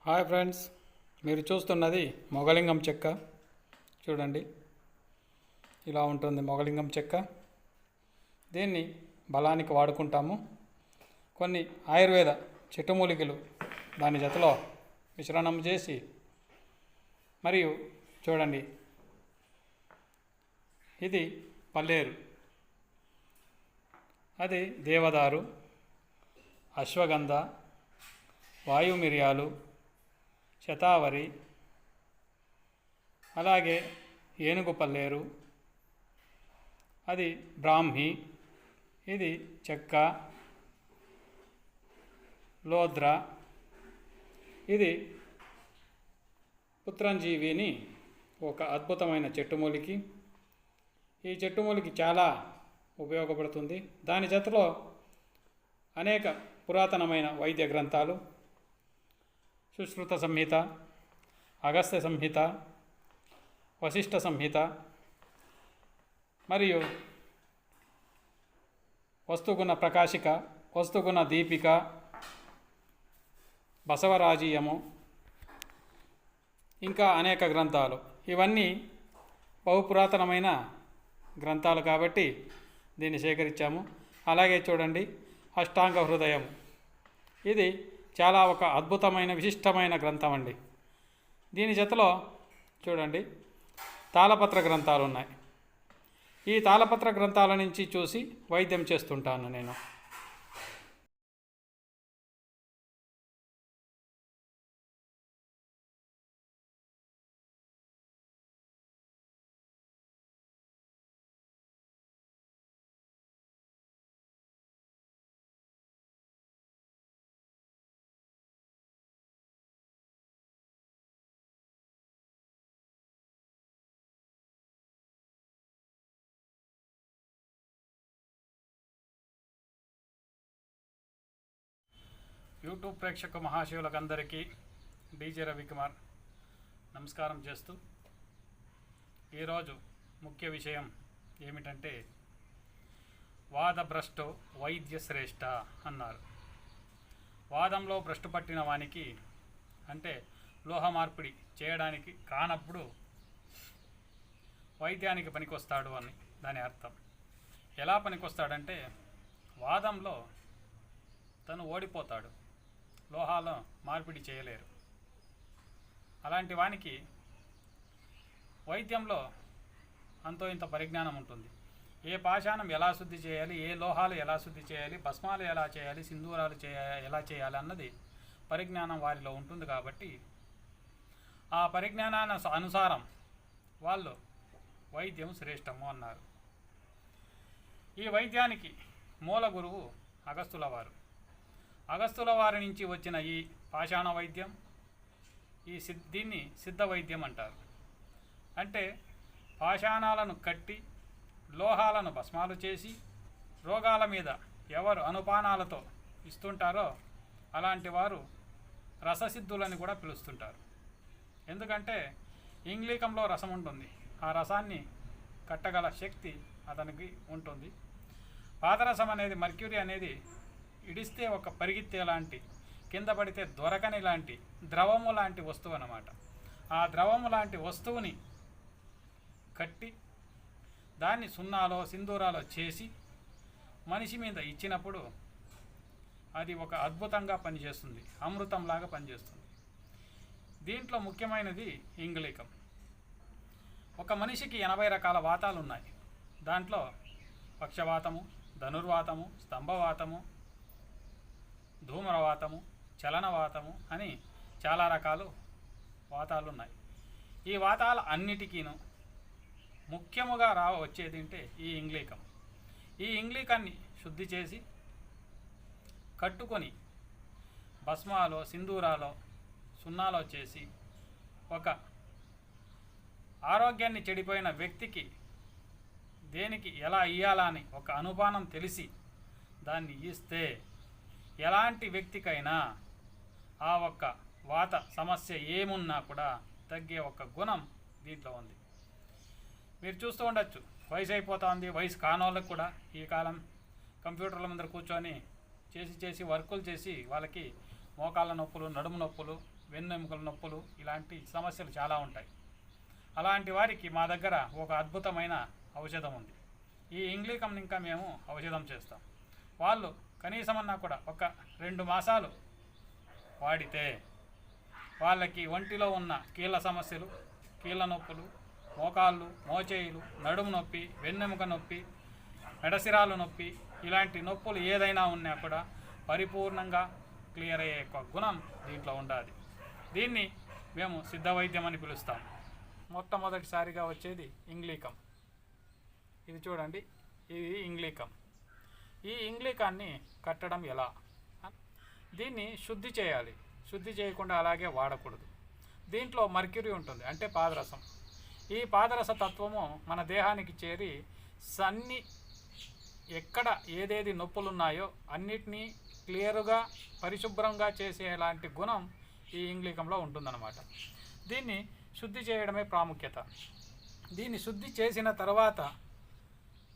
Hi friends, మీరు చూస్తున్నది మొగలింగం చెక్క. చూడండి, ఇలా ఉంటుంది మొగలింగం చెక్క. దీన్ని బలానికి వాడుకుంటాము. కొన్ని ఆయుర్వేద చెట్టుమూలికలు దాని జతలో మిశ్రణం చేసి, మరియు చూడండి, ఇది పల్లేరు, అది దేవదారు, అశ్వగంధ, వాయు మిరియాలు, శతావరి, అలాగే ఏనుగు పల్లేరు, అది బ్రాహ్మి, ఇది చెక్క, లోద్ర, ఇది పుత్రంజీవిని ఒక అద్భుతమైన చెట్టుమూలికి. ఈ చెట్టుమూలికి చాలా ఉపయోగపడుతుంది. దాని జతలో అనేక పురాతనమైన వైద్య గ్రంథాలు, సుశ్రుత సంహిత, అగస్త్య సంహిత, వశిష్ఠ సంహిత, మరియు వస్తుగుణ ప్రకాశిక, వస్తుగుణ దీపిక, బసవరాజీయము, ఇంకా అనేక గ్రంథాలు. ఇవన్నీ బహుపురాతనమైన గ్రంథాలు కాబట్టి దీన్ని సేకరించాము. అలాగే చూడండి, అష్టాంగ హృదయం, ఇది చాలా ఒక అద్భుతమైన విశిష్టమైన గ్రంథం అండి. దీని జతలో చూడండి, తాళపత్ర గ్రంథాలు ఉన్నాయి. ఈ తాళపత్ర గ్రంథాల నుంచి చూసి వైద్యం చేస్తుంటాను నేను. యూట్యూబ్ ప్రేక్షక మహాశివులకందరికీ డీజే రవికుమార్ నమస్కారం చేస్తూ, ఈరోజు ముఖ్య విషయం ఏమిటంటే, వాదభ్రష్టో వైద్య శ్రేష్ఠ అన్నారు. వాదంలో భ్రష్టు పట్టిన వానికి, అంటే లోహ మార్పిడి చేయడానికి కానప్పుడు వైద్యానికి పనికొస్తాడు అని దాని అర్థం. ఎలా పనికొస్తాడంటే, వాదంలో తను ఓడిపోతాడు, లోహాలను మార్పిడి చేయలేరు. అలాంటి వానికి వైద్యంలో అంతో ఇంత పరిజ్ఞానం ఉంటుంది. ఏ పాషాణం ఎలా శుద్ధి చేయాలి, ఏ లోహాలు ఎలా శుద్ధి చేయాలి, భస్మాలు ఎలా చేయాలి, సింధూరాలు ఎలా చేయాలి అన్నది పరిజ్ఞానం వారిలో ఉంటుంది. కాబట్టి ఆ పరిజ్ఞానాన్ని అనుసారం వాళ్ళు వైద్యం శ్రేష్టము అన్నారు. ఈ వైద్యానికి మూల గురువు అగస్తుల వారు. అగస్తుల వారి నుంచి వచ్చిన ఈ పాషాణ వైద్యం, దీన్ని సిద్ధ వైద్యం అంటారు. అంటే పాషాణాలను కట్టి లోహాలను భస్మాలు చేసి రోగాల మీద ఎవరు అనుపానాలతో ఇస్తుంటారో అలాంటి వారు రససిద్ధులని కూడా పిలుస్తుంటారు. ఎందుకంటే ఇంగ్లీకంలో రసం ఉంటుంది, ఆ రసాన్ని కట్టగల శక్తి అతనికి ఉంటుంది. పాదరసం అనేది, మర్క్యూరీ అనేది ఇడిస్తే ఒక పరిగెత్తే లాంటి, కింద పడితే దొరకని లాంటి ద్రవము లాంటి వస్తువు అన్నమాట. ఆ ద్రవము లాంటి వస్తువుని కట్టి దాన్ని సున్నాలో సింధూరాలో చేసి మనిషి మీద ఇచ్చినప్పుడు అది ఒక అద్భుతంగా పనిచేస్తుంది, అమృతంలాగా పనిచేస్తుంది. దీంట్లో ముఖ్యమైనది ఇంగుళికం. ఒక మనిషికి 80 రకాల వాతాలు ఉన్నాయి. దాంట్లో పక్షవాతము, ధనుర్వాతము, స్తంభవాతము, ధూమ్రవాతము, చలనవాతము అని చాలా రకాలు వాతాలు ఉన్నాయి. ఈ వాతాల అన్నిటికీను ముఖ్యముగా వచ్చేది అంటే ఈ ఇంగ్లీకం. ఈ ఇంగ్లీకాన్ని శుద్ధి చేసి కట్టుకొని భస్మాలో, సింధూరాలో, సున్నాలో చేసి ఒక ఆరోగ్యాన్ని చెడిపోయిన వ్యక్తికి దేనికి ఎలా ఇయ్యాలా అని ఒక అనుపానం తెలిసి దాన్ని ఇస్తే ఎలాంటి వ్యక్తికైనా ఆ ఒక్క వాత సమస్య ఏమున్నా కూడా తగ్గే ఒక గుణం దీంట్లో ఉంది. మీరు చూస్తూ ఉండొచ్చు, వయసు అయిపోతుంది, వయసు కానోళ్ళకు కూడా ఈ కాలం కంప్యూటర్ల ముందర కూర్చొని చేసి వర్కులు చేసి వాళ్ళకి మోకాళ్ళ నొప్పులు, నడుము నొప్పులు, వెన్నెముకల నొప్పులు ఇలాంటి సమస్యలు చాలా ఉంటాయి. అలాంటి వారికి మా దగ్గర ఒక అద్భుతమైన ఔషధం ఉంది. ఈ ఇంగ్లీకంని ఇంకా మేము ఔషధం చేస్తాం. వాళ్ళు కనీసమన్నా కూడా ఒక 2 మాసాలు వాడితే వాళ్ళకి ఒంటిలో ఉన్న కీళ్ళ సమస్యలు, కీళ్ళ నొప్పులు, మోకాళ్ళు, మోచేయులు, నడుము నొప్పి, వెన్నెముక నొప్పి, మెడసిరాలు నొప్పి ఇలాంటి నొప్పులు ఏదైనా ఉన్నా కూడా పరిపూర్ణంగా క్లియర్ అయ్యే గుణం దీంట్లో ఉండాలి. దీన్ని మేము సిద్ధ వైద్యం అని పిలుస్తాం. మొట్టమొదటిసారిగా వచ్చేది ఇంగ్లీకం. ఇది చూడండి, ఇది ఇంగ్లీకం. ఈ ఇంగ్లీకాన్ని కట్టడం ఎలా? దీన్ని శుద్ధి చేయాలి. శుద్ధి చేయకుండా అలాగే వాడకూడదు. దీంట్లో మర్క్యూరీ ఉంటుంది, అంటే పాదరసం. ఈ పాదరస తత్వము మన దేహానికి చేరి ఎక్కడ ఏదేది నొప్పులున్నాయో అన్నిటినీ క్లియర్గా పరిశుభ్రంగా చేసేలాంటి గుణం ఈ ఇంగ్లీకంలో ఉంటుందన్నమాట. దీన్ని శుద్ధి చేయడమే ప్రాముఖ్యత. దీన్ని శుద్ధి చేసిన తర్వాత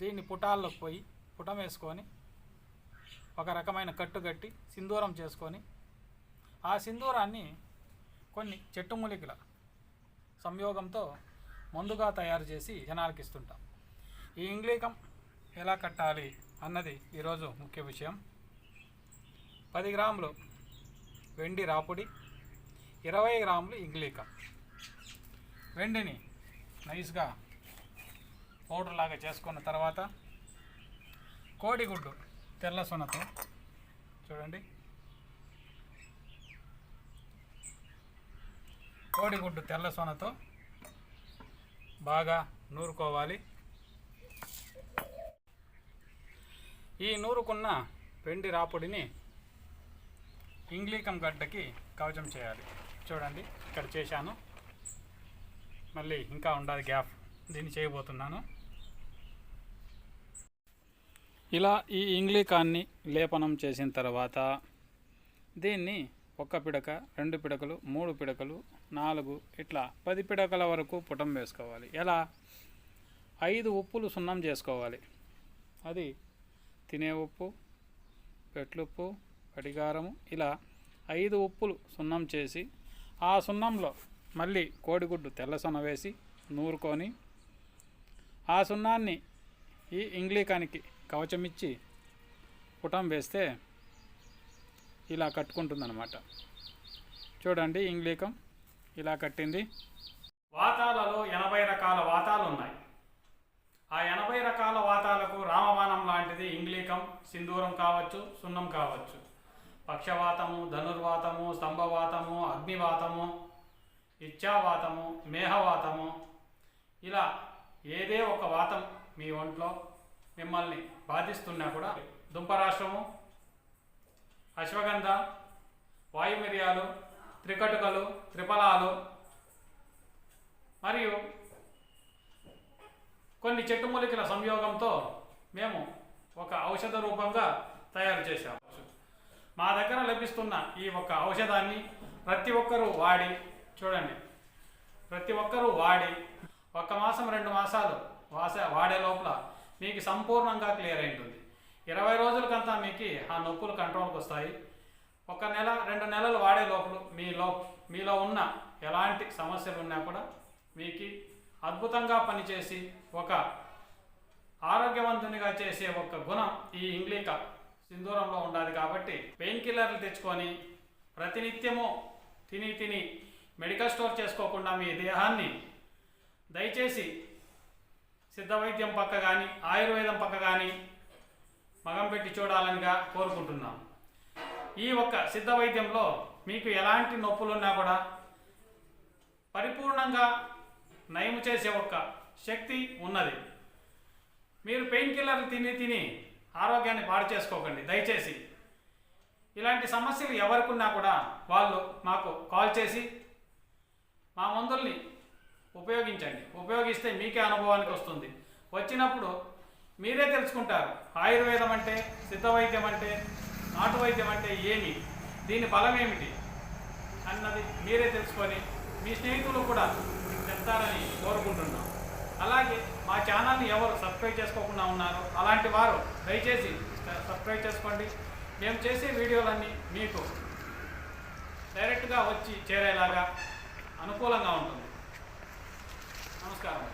దీన్ని పుటాల్లోకి పోయి పుటం వేసుకొని ఒక రకమైన కట్టుగట్టి సింధూరం చేసుకొని ఆ సింధూరాన్ని కొన్ని చెట్టు మూలికల సంయోగంతో మందుగా తయారు చేసి జనాలకి ఇస్తుంటాం. ఈ ఇంగ్లీకం ఎలా కట్టాలి అన్నది ఈరోజు ముఖ్య విషయం. 10 గ్రాములు వెండి రాపుడి, 20 గ్రాములు ఇంగ్లీకం. వెండిని నైస్గా పౌడర్ లాగా చేసుకున్న తర్వాత కోడిగుడ్డు తెల్ల సొనతో చూడండి, కోడిగుడ్డు తెల్ల సొనతో బాగా నూరుకోవాలి. ఈ నూరుకున్న వెండి రాపుడిని ఇంగ్లీకం గడ్డకి కవచం చేయాలి. చూడండి, ఇక్కడ చేశాను, మళ్ళీ ఇంకా ఉండాలి గ్యాప్, దీన్ని చేయబోతున్నాను. ఇలా ఈ ఇంగ్లీకాన్ని లేపనం చేసిన తర్వాత దీన్ని 1 పిడక, 2 పిడకలు, 3 పిడకలు, 4 ఇట్లా 10 పిడకల వరకు పుటం వేసుకోవాలి. ఎలా? 5 ఉప్పులు సున్నం చేసుకోవాలి. అది తినే ఉప్పు, పెట్లుప్పు, కడిగారము, ఇలా 5 ఉప్పులు సున్నం చేసి ఆ సున్నంలో మళ్ళీ కోడిగుడ్డు తెల్ల సొన వేసి నూరుకొని ఆ సున్నాన్ని ఈ ఇంగ్లీకానికి కవచమిచ్చి పుటం వేస్తే ఇలా కట్టుకుంటుందన్నమాట. చూడండి, ఇంగ్లీకం ఇలా కట్టింది. వాతాలలో 80 రకాల వాతాలు ఉన్నాయి. ఆ 80 రకాల వాతాలకు రామబాణం లాంటిది ఇంగ్లీకం, సింధూరం కావచ్చు, సున్నం కావచ్చు. పక్షవాతము, ధనుర్వాతము, స్తంభవాతము, అగ్నివాతము, ఇచ్ఛావాతము, మేహవాతము, ఇలా ఏదే ఒక వాతం మీ ఒంట్లో మిమ్మల్ని బాధిస్తున్నా కూడా దుంపరాష్ట్రము, అశ్వగంధ, వాయుమిరియాలు, త్రికటుకలు, త్రిఫలాలు మరియు కొన్ని చెట్టు మూలికల సంయోగంతో మేము ఒక ఔషధ రూపంగా తయారు చేశాము. మా దగ్గర లభిస్తున్న ఈ ఒక ఔషధాన్ని ప్రతి ఒక్కరూ వాడి చూడండి. ప్రతి ఒక్కరూ వాడి 1 మాసం 2 మాసాలు వాడే లోపల మీకు సంపూర్ణంగా క్లియర్ అయి ఉంటుంది. 20 రోజులకంతా మీకు ఆ నొప్పులు కంట్రోల్కి వస్తాయి. 1 నెల 2 నెలలు వాడే లోపల మీలో ఉన్న ఎలాంటి సమస్యలు ఉన్నా కూడా మీకు అద్భుతంగా పనిచేసి ఒక ఆరోగ్యవంతునిగా చేసే ఒక గుణం ఈ ఇంగ్లీక సింధూరంలో ఉండాలి. కాబట్టి పెయిన్ కిల్లర్లు తెచ్చుకొని ప్రతినిత్యము తిని మెడికల్ స్టోర్ చేసుకోకుండా మీ దేహాన్ని దయచేసి సిద్ధ వైద్యం పక్క కానీ ఆయుర్వేదం పక్క కానీ మగం పెట్టి చూడాలనిగా కోరుకుంటున్నాం. ఈ ఒక్క సిద్ధ వైద్యంలో మీకు ఎలాంటి నొప్పులున్నా కూడా పరిపూర్ణంగా నయం చేసే ఒక్క శక్తి ఉన్నది. మీరు పెయిన్ కిల్లర్లు తిని ఆరోగ్యాన్ని పాడు చేసుకోకండి దయచేసి. ఇలాంటి సమస్యలు ఎవరికున్నా కూడా వాళ్ళు మాకు కాల్ చేసి మా మందుల్ని ఉపయోగించండి. ఉపయోగిస్తే మీకే అనుభవానికి వస్తుంది. వచ్చినప్పుడు మీరే తెలుసుకుంటారు ఆయుర్వేదం అంటే, సిద్ధ వైద్యం అంటే, నాటు వైద్యం అంటే ఏమి, దీని బలం ఏమిటి అన్నది మీరే తెలుసుకొని మీ స్నేహితులు కూడా చెప్తారని కోరుకుంటున్నాం. అలాగే మా ఛానల్ని ఎవరు సబ్స్క్రైబ్ చేసుకోకుండా ఉన్నారో అలాంటి వారు దయచేసి సబ్స్క్రైబ్ చేసుకోండి. మేము చేసే వీడియోలన్నీ మీకు డైరెక్ట్గా వచ్చి చేరేలాగా అనుకూలంగా ఉంటుంది. నమస్కారం.